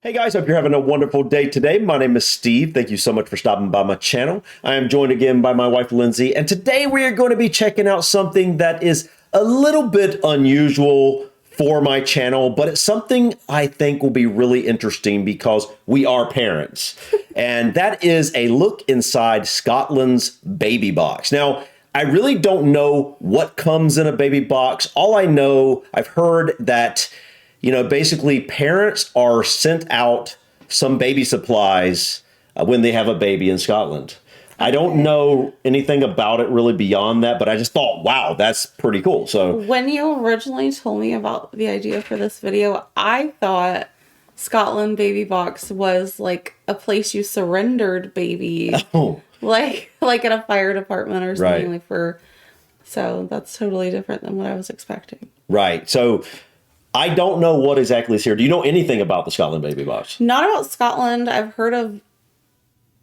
Hey guys, hope you're having a wonderful day today. My name is Steve. Thank you so much for stopping by my channel. I am joined again by my wife, Lindsay, and today we are going to be checking out something that is a little bit unusual for my channel, but it's something I think will be really interesting because we are parents. And that is a look inside Scotland's baby box. Now, I really don't know what comes in a baby box. All I know, I've heard that basically parents are sent out some baby supplies when they have a baby in Scotland. I don't know anything about it really beyond that, but I just thought, wow, that's pretty cool. So when you originally told me about the idea for this video, I thought Scotland Baby Box was like a place you surrendered babies, like at a fire department or something, right. So that's totally different than what I was expecting. Right. So I don't know what exactly is here. Do you know anything about the Scotland Baby Box? Not about Scotland. I've heard of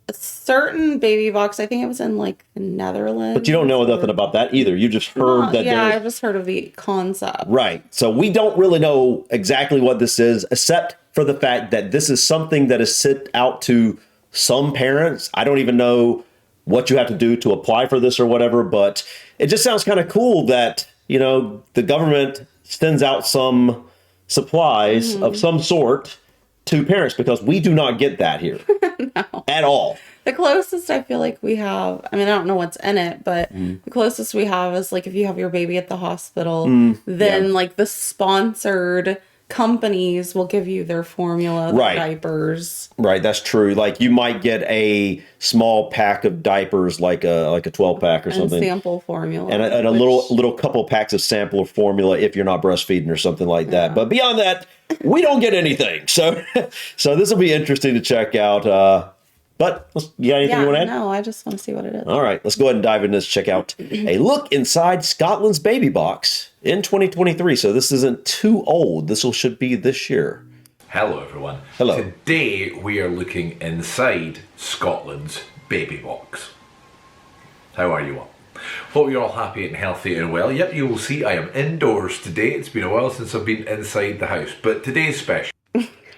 a certain baby box. I think it was in like the Netherlands. But you don't know nothing about that either. You just heard that. Yeah, I just heard of the concept. Right. So we don't really know exactly what this is, except for the fact that this is something that is sent out to some parents. I don't even know what you have to do to apply for this or whatever, but it just sounds kind of cool that, the government sends out some supplies of some sort to parents, because we do not get that here at all. The closest I feel like we have, I don't know what's in it, but the closest we have is like if you have your baby at the hospital, then like the sponsored companies will give you their formula, their diapers. Right, that's true. Like you might get a small pack of diapers, like a 12 pack or something, and sample formula, and a little couple packs of sample formula if you're not breastfeeding or something like that. But beyond that, we don't get anything. So this will be interesting to check out. But you got anything you want to add? No, I just want to see what it is. All right, let's go ahead and dive into this. Check out a look inside Scotland's baby box in 2023. So this isn't too old. Should be this year. Hello everyone. Hello. Today we are looking inside Scotland's baby box. How are you all? Hope you're all happy and healthy and well. Yep, you will see I am indoors today. It's been a while since I've been inside the house, but today's special.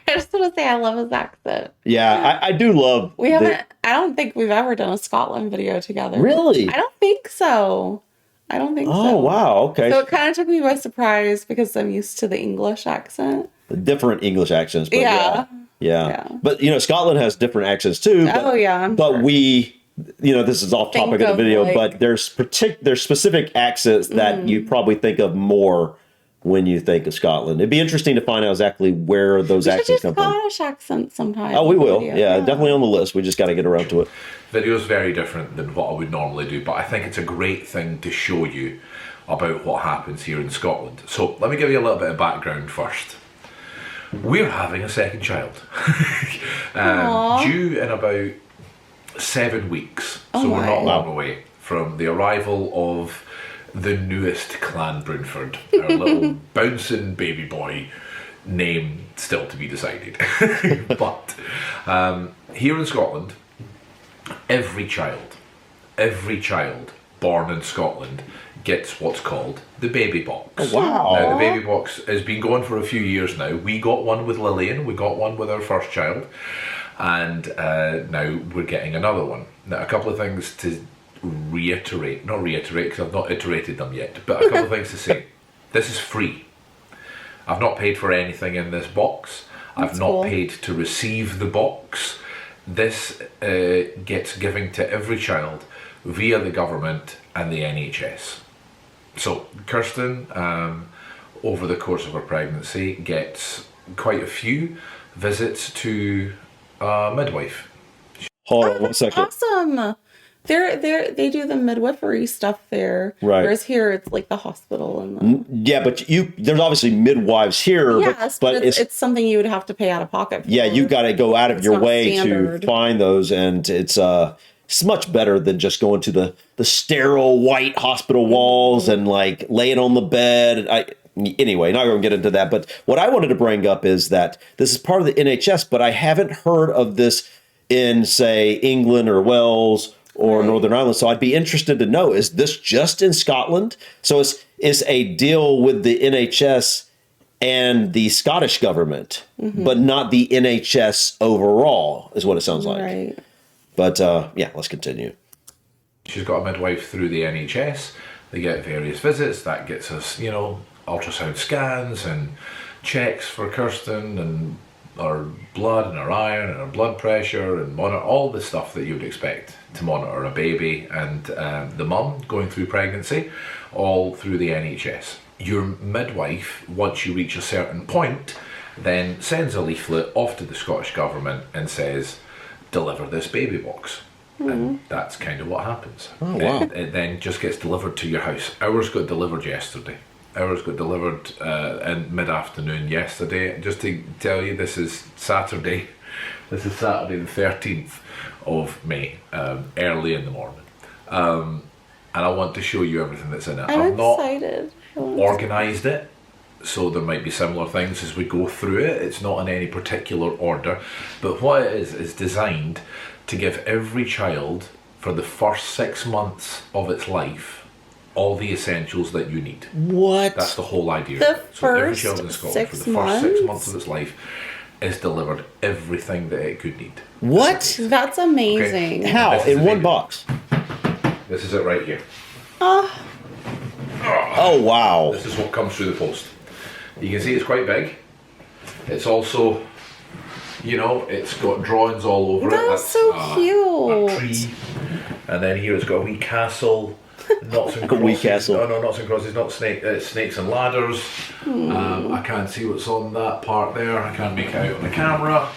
I just want to say I love his accent. Yeah, I do love. I don't think we've ever done a Scotland video together. Really? I don't think so. Oh, wow. Okay. So it kind of took me by surprise because I'm used to the English accent. Different English accents, but yeah. But Scotland has different accents too. But, sure. we, this is off topic of the video, but there's specific accents that you probably think of more when you think of Scotland. It'd be interesting to find out exactly where those accents come from. Scottish accents sometime. Oh, we will. Yeah, definitely on the list. We just got to get around to it. Video is very different than what I would normally do, but I think it's a great thing to show you about what happens here in Scotland. So let me give you a little bit of background first. We're having a second child, due in about 7 weeks. So we're not long away from the arrival of the newest Clan Brunford, our little bouncing baby boy, name still to be decided. But here in Scotland, every child born in Scotland gets what's called the baby box. Oh, wow. Now, the baby box has been going for a few years now. We got one with Lillian, we got one with our first child, and now we're getting another one. Now, a couple of things to not reiterate because I've not iterated them yet, but a couple of things to say. This is free. I've not paid for anything in this box. I've not paid to receive the box. This gets given to every child via the government and the NHS. So Kirsten, over the course of her pregnancy, gets quite a few visits to a midwife. Hold on 1 second. Awesome. They do the midwifery stuff there. Right. Whereas here it's like the hospital and yeah, but there's obviously midwives here. Yes, but it's something you would have to pay out of pocket for. Yeah, you've got to go out of your way to find those, and it's much better than just going to the sterile white hospital walls and like laying on the bed. Anyway, not going to get into that. But what I wanted to bring up is that this is part of the NHS, but I haven't heard of this in, say, England or Wales or Northern Ireland. So I'd be interested to know, is this just in Scotland? So it's a deal with the NHS and the Scottish government, but not the NHS overall, is what it sounds like. Right. But yeah, let's continue. She's got a midwife through the NHS. They get various visits. That gets us, ultrasound scans and checks for Kirsten and our blood and our iron and our blood pressure and monitor all the stuff that you would expect to monitor a baby and the mum going through pregnancy, all through the NHS. Your midwife, once you reach a certain point, then sends a leaflet off to the Scottish government and says, deliver this baby box. And that's kind of what happens. Oh, wow. It then just gets delivered to your house. Ours got delivered yesterday. Ours got delivered in mid-afternoon yesterday. Just to tell you, this is Saturday. This is Saturday the 13th of May, early in the morning. And I want to show you everything that's in it. I'm not excited. organised it, so there might be similar things as we go through it. It's not in any particular order, but what it is designed to give every child, for the first 6 months of its life, all the essentials that you need. What? That's the whole idea. The So every first child in Scotland, 6 for the first 6 months of its life, is delivered everything that it could need. What? That's amazing. Okay. How? This is In the one baby. box? This is it right here. Oh, wow. This is what comes through the post. You can see it's quite big. It's also, it's got drawings all over it. That's so a cute. tree. And then here it's got a wee castle. Knots and A crosses. wee castle. No, knots and crosses, not snakes and ladders. I can't see what's on that part there. I can't make it out on the camera.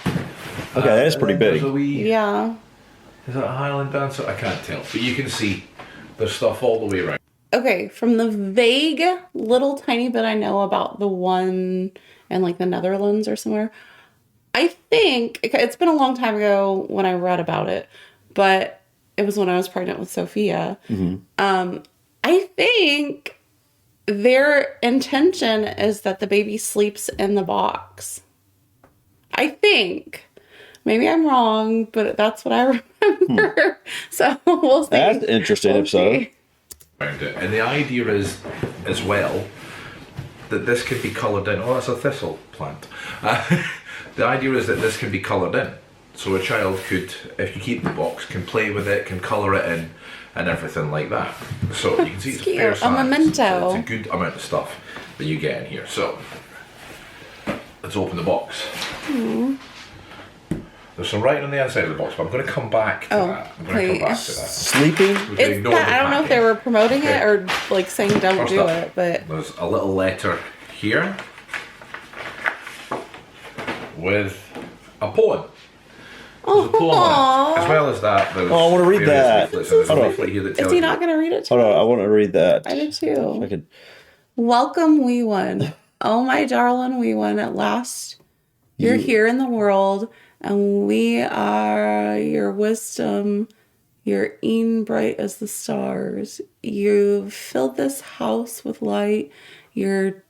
Okay, that is And pretty then there's big. a wee, Yeah. is that a Highland dancer? I can't tell. But you can see there's stuff all the way around. Okay, from the vague little tiny bit I know about the one in like the Netherlands or somewhere, I think it's been a long time ago when I read about it, but it was when I was pregnant with Sophia. I think their intention is that the baby sleeps in the box. I think. Maybe I'm wrong, but that's what I remember. So we'll see. That's interesting, if so. see. Around it. And the idea is, as well, that this could be coloured in. Oh, that's a thistle plant. The idea is that this can be coloured in. So a child could, if you keep the box, can play with it, can colour it in, and everything like that. So you can see it's Cute. fair A size. memento. It's a good amount of stuff that you get in here. So let's open the box. There's some writing on the inside of the box, but I'm going to come back to that. I'm going to come back to that. Sleeping? We can It's ignore that, the I don't know if they packing. were promoting it Okay. or like saying don't First do up, it, but there's a little letter here with a poem. There's a poem on it. As well as that, there's Oh, I wanna read various that. leaflets, and there's a Hold on. leaflet here that is tells he you. not going to read it to Hold on, me? I want to read that. I do I too. could. Welcome, wee one. Oh, my darling wee one, at last you're here in the world, and we are your wisdom. You're e'en bright as the stars. You've filled this house with light. You're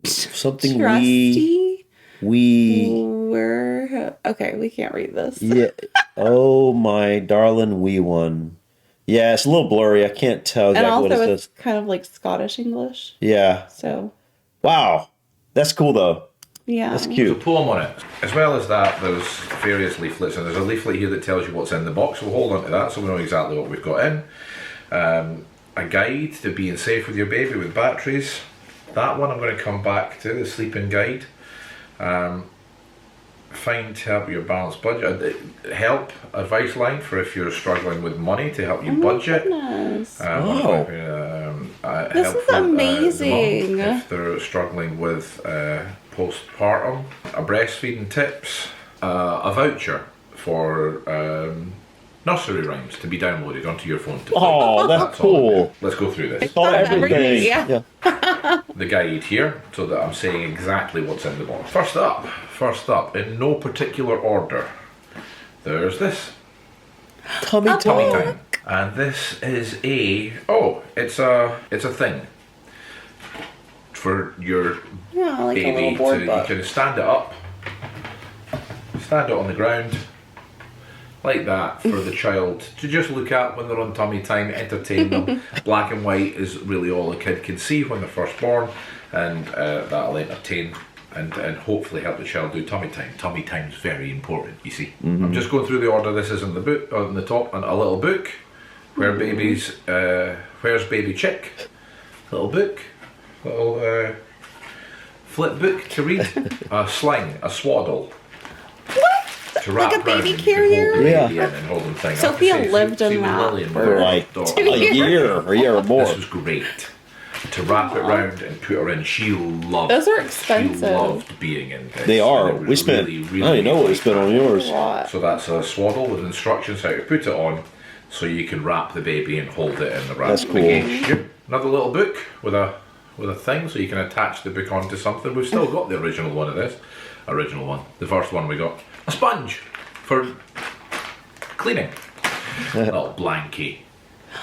Something trusty. we. We're okay. We can't read this. Yeah. Oh, my darling wee one. Yeah, it's a little blurry. I can't tell And exactly what also, it it's says. kind of like Scottish English. Yeah. So, Wow. That's cool, though. yeah. That's There's a cute. poem on it. As well as that, there's various leaflets, and there's a leaflet here that tells you what's in the box. We'll hold on to that so we know exactly what we've got in. A guide to being safe with your baby with batteries. That one I'm going to come back to, the sleeping guide. Find help with your balanced budget. Help advice line for if you're struggling with money to help you budget. Goodness. Oh. Help This is for, amazing. the mum if they're struggling with postpartum. Breastfeeding tips. A voucher for nursery rhymes to be downloaded onto your phone. To Oh, that's all in cool. there. Let's go through this. All Everything, everything. yeah. The guide here, so that I'm saying exactly what's in the box. First up, in no particular order, there's this. Tummy A Tummy time. time. And this is it's a thing for your Yeah, like a baby little board to, you book. can stand it up, stand it on the ground, like that for the child to just look at when they're on tummy time, entertain them. Black and white is really all a kid can see when they're first born, and that'll entertain and hopefully help the child do tummy time. Tummy time's very important, you see. I'm just going through the order. This is in the book, on the top, and a little book where babies, where's baby chick? Little book, little flip book to read. A sling, a swaddle. What? To Like wrap a baby round, carrier? you can hold the Yeah. baby in and hold them thing. Sophia I have to say, lived see in with that Lillian, for her like daughter, 2 years. a year or more. this was great. To wrap it round and put her in, she loved. Those are She expensive. loved being in this. They are. And it was We spent. really, I really don't even know what we spent on yours. A lot. So that's a swaddle with instructions how to put it on, so you can wrap the baby and hold it in the wrap. That's cool. Yep. Another little book with a thing, so you can attach the book onto something. We've still got the original one of this. Original one. The first one we got. A sponge for cleaning. Little blankie.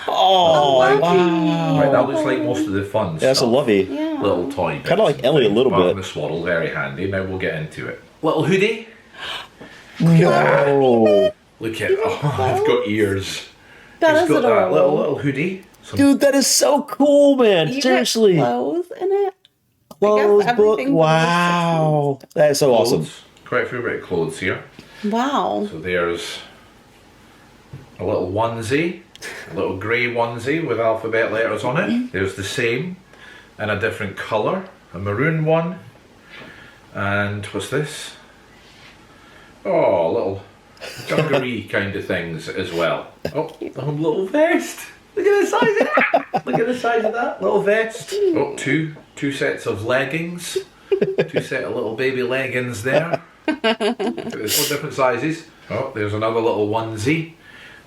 Oh, wow. Right, that looks like most of the fun That's a stuff. lovely. Yeah. Little toy. Kind of like Ellie a little Apart bit. from the swaddle, very handy. Now we'll get into it. Little hoodie. No. Look at it's got ears. That It's is got that adorable. little hoodie. Some Dude, that is so cool, man. You get Seriously. clothes in it. Clothes book. everything but Wow. That is so awesome. clothes. Quite a few bit of clothes here. Wow. So there's a little onesie, a little grey onesie with alphabet letters on it. There's the same in a different colour, a maroon one. And what's this? Oh, little dungaree kind of things as well. Oh, a little vest. Look at the size of that. Look at the size of that little vest. Oh, two sets of leggings. Two set of little baby leggings there. There's all different sizes. Oh, there's another little onesie.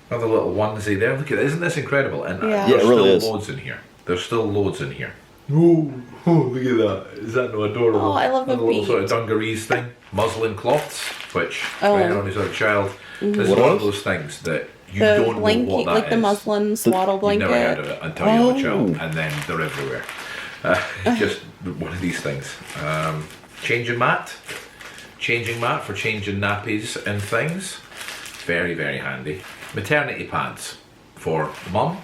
Another little onesie there. Look at it. Isn't this incredible? And Yeah. Yeah, there's it really still is. loads in here. There's still loads in here. Oh, look at that. Is that not adorable? Oh, I love the Another little sort of bead. dungarees thing. Muslin cloths, which, Oh. depending on your sort of child, this is What one else? of those things that you The don't know blanket, what that like the is. muslin swaddle You've never heard of blanket. it until you have a Oh. child, and then they're everywhere. Just one of these things. Changing mat for changing nappies and things. Very, very handy. Maternity pads for mum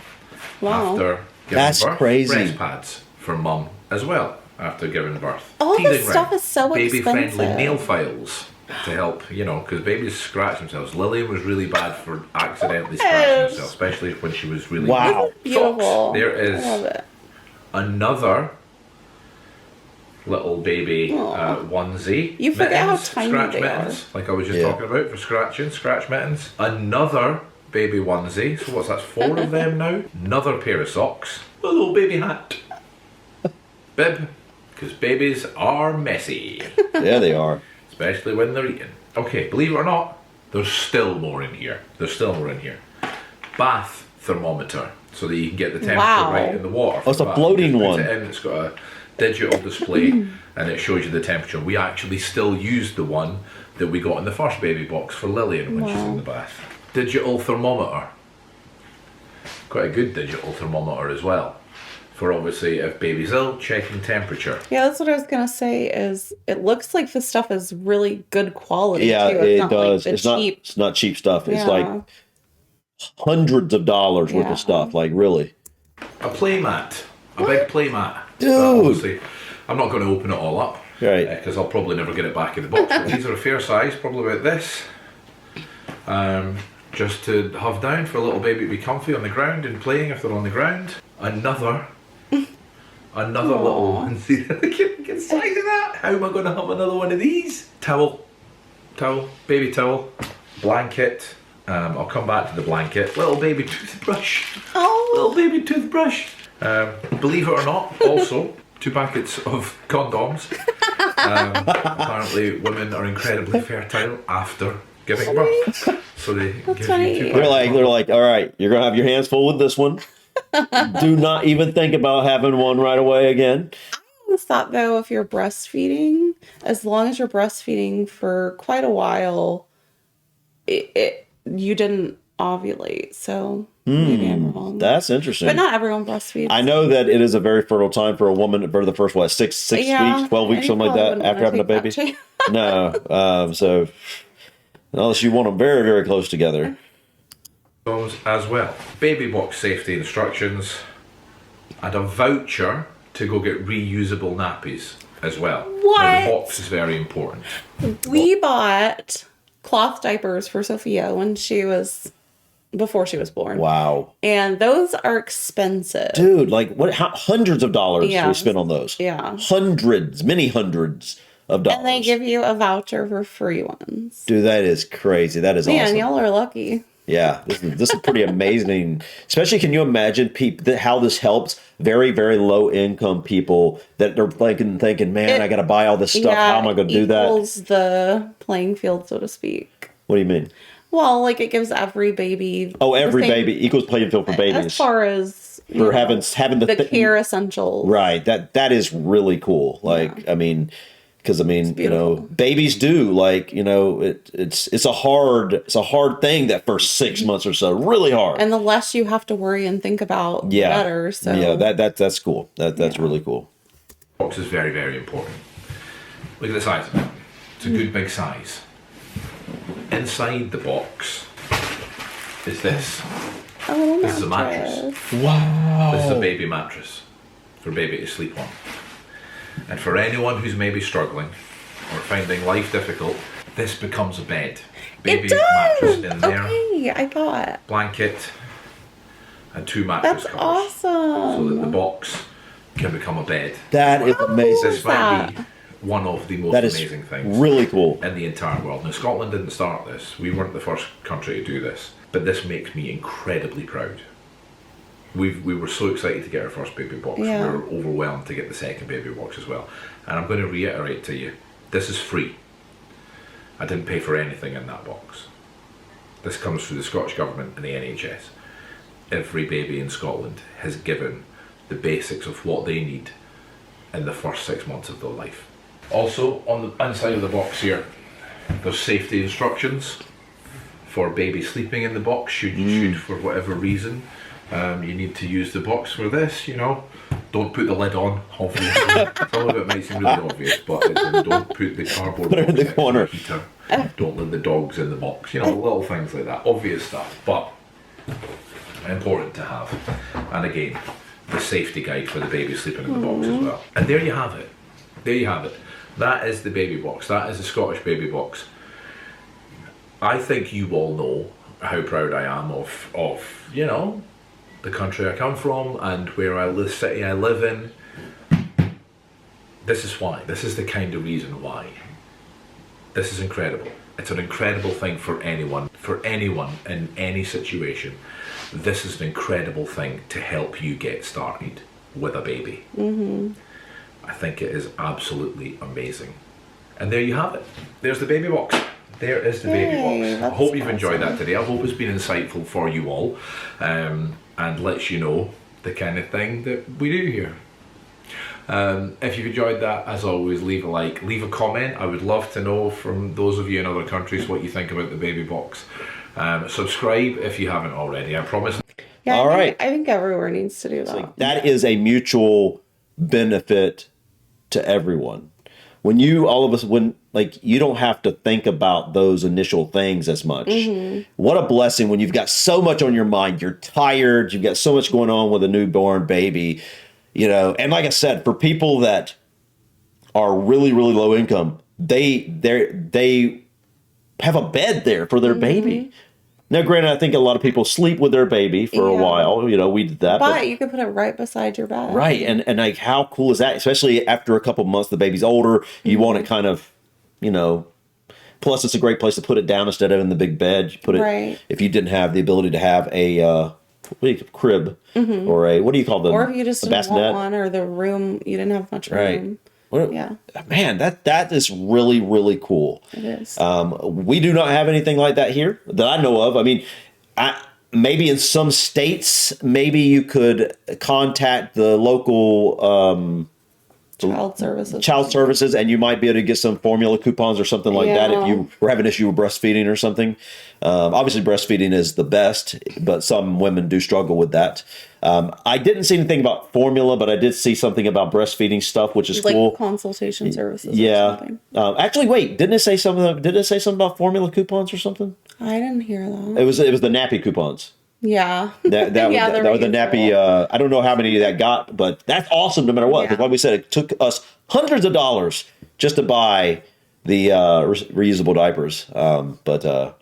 Wow. after giving That's birth. crazy. Breast pads for mum as well after giving birth. All this Teething stuff ring. is so Baby-friendly expensive. nail files to help, because babies scratch themselves. Lillian was really bad for accidentally scratching Yes. herself, especially when she was really Wow. young. Beautiful. Socks. There is I love it. another little baby onesie. You forget how Mittens, tiny scratch they mittens, like I was just Yeah. talking about for scratching, scratch mittens. Another baby onesie. So what's that? 4 of them now. Another pair of socks. A little baby hat. Bib, because babies are messy, Yeah, they are. especially when they're eating. Okay, believe it or not, there's still more in here. Bath thermometer, so that you can get the temperature Wow. right in the water. Oh, it's for a the bath. floating You just one. put it in, it's got a digital display and it shows you the temperature. We actually still use the one that we got in the first baby box for Lillian when she's in the bath. Digital thermometer. Quite a good digital thermometer as well. For obviously if baby's ill, checking temperature. Yeah, that's what I was gonna say. Is it looks like the stuff is really good quality. Yeah, too. It's it not does. Like the cheap. It's not cheap stuff. It's Yeah. like hundreds of dollars worth Yeah. of stuff. Like really. A playmat. A big playmat. Dude. Obviously, I'm not going to open it all up. Right. Because I'll probably never get it back in the box. But these are a fair size, probably about this. Just to have down for a little baby to be comfy on the ground and playing if they're on the ground. Another little one. See, look at the size of that. How am I going to have another one of these? Towel, baby towel, blanket. I'll come back to the blanket. Little baby toothbrush. Oh, Little baby toothbrush. Believe it or not, also 2 packets of condoms. Apparently, women are incredibly fertile after giving birth, so they give you 2 funny. packets. They're like, all right, you're gonna have your hands full with this one. Do not even think about having one right away again. I always thought though, if you're breastfeeding, as long as you're breastfeeding for quite a while, you didn't ovulate. So maybe I'm wrong. That's interesting. But not everyone breastfeeds. I know that it is a very fertile time for a woman for the first six Yeah, weeks, 12 weeks, I something like probably that wouldn't after wanna having a take baby. that No, so Unless you want them very, very close together. Those as well. Baby box safety instructions and a voucher to go get reusable nappies as well. What? Now, the box is very important. We bought cloth diapers for Sophia before she was born. Wow. And those are expensive. Dude, like hundreds of dollars Yeah. we spent on those. Yeah. Hundreds, many hundreds of dollars. And they give you a voucher for free ones. Dude, that is crazy. That is Man, awesome. y'all are lucky. Yeah, this is pretty amazing. Especially, can you imagine how this helps very, very low income people that are thinking, man, I got to buy all this stuff. How am I going to do that? Equals the playing field, so to speak. What do you mean? Well, like it gives every baby. Oh, every the same- baby equals playing field for babies. As far as for having the care essentials, right? That is really cool. Like, I mean, because babies do it's a hard thing that first 6 months or so, really hard. and the less you have to worry and think about, the better. So that's cool. That's really cool. Box is very, very important. Look at the size of it. It's a good big size. Inside the box is this. a little This is a mattress. Wow. This is a baby mattress for baby to sleep on. And for anyone who's maybe struggling or finding life difficult, this becomes a bed. Baby It does. mattress in there, Okay, I got. blanket, and 2 mattress That's covers. So that the awesome. box can become a bed. That is amazing. This might be one of the most That is amazing things really cool. in the entire world. Now, Scotland didn't start this. We weren't the first country to do this. But this makes me incredibly proud. We were so excited to get our first baby box. Yeah. We were overwhelmed to get the second baby box as well. And I'm going to reiterate to you, this is free. I didn't pay for anything in that box. This comes through the Scottish Government and the NHS. Every baby in Scotland has given the basics of what they need in the first 6 months of their life. Also, on the inside of the box here, there's safety instructions for baby sleeping in the box. Should for whatever reason you need to use the box for this, don't put the lid on, obviously. Some of it might seem really obvious, but don't put the cardboard Put it in box the corner. next to the heater. Don't let the dogs in the box, little things like that, obvious stuff, but important to have. And again, the safety guide for the baby sleeping in the box as well. And there you have it. There you have it. That is the baby box. That is the Scottish baby box. I think you all know how proud I am of the country I come from and where the city I live in. This is why. This is the kind of reason why. This is incredible. It's an incredible thing for anyone in any situation. This is an incredible thing to help you get started with a baby. I think it is absolutely amazing. And there you have it. There's the baby box. There is the baby box. I hope you've enjoyed that today. I hope it's been insightful for you all and lets you know the kind of thing that we do here. If you've enjoyed that, as always, leave a like, leave a comment. I would love to know from those of you in other countries what you think about the baby box. Subscribe if you haven't already, I promise. Yeah, All right. I think everywhere needs to do that. That is a mutual benefit to everyone. When you don't have to think about those initial things as much. What a blessing when you've got so much on your mind. You're tired. You've got so much going on with a newborn baby, and like I said, for people that are really, really low income, they have a bed there for their baby. Now, granted, I think a lot of people sleep with their baby for a while. We did that. But you could put it right beside your bed. Right. And like, how cool is that? Especially after a couple months, the baby's older. You want it kind of, plus it's a great place to put it down instead of in the big bed. You put it, if you didn't have the ability to have a crib or what do you call them? Or if you just didn't want one, or the room, you didn't have much room. Yeah. Man, that is really, really cool. It is. We do not have anything like that here that I know of. I mean, maybe in some states, maybe you could contact the local child services, and you might be able to get some formula coupons or something like that if you were having an issue with breastfeeding or something. Obviously, breastfeeding is the best, but some women do struggle with that. I didn't see anything about formula, but I did see something about breastfeeding stuff, which is like cool. consultation services. Yeah. Or something. Actually, wait, didn't it say something? Did it say something about formula coupons or something? I didn't hear that. It was the nappy coupons. Yeah. That was the nappy. I don't know how many that got, but that's awesome no matter what. Because like we said, it took us hundreds of dollars just to buy the reusable diapers. But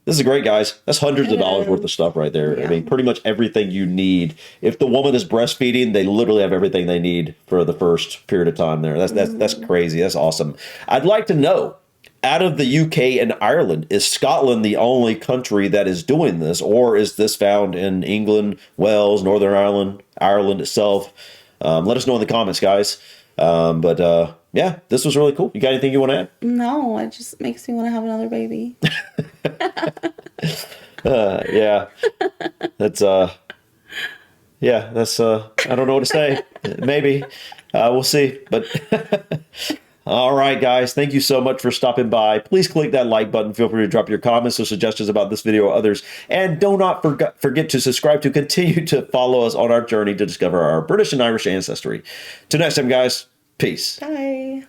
this is great, guys. That's hundreds of dollars worth of stuff right there. Yeah. I mean, pretty much everything you need. If the woman is breastfeeding, they literally have everything they need for the first period of time there. That's crazy. That's awesome. I'd like to know, out of the UK and Ireland, is Scotland the only country that is doing this, or is this found in England, Wales, Northern Ireland, Ireland itself? Let us know in the comments, guys. Yeah, this was really cool. You got anything you want to add? No, it just makes me want to have another baby. Yeah, that's I don't know what to say. Maybe we'll see, but all right, guys, thank you so much for stopping by. Please click that like button. Feel free to drop your comments or suggestions about this video or others, and do not forget to subscribe to continue to follow us on our journey to discover our British and Irish ancestry. Till next time, guys, peace. Bye.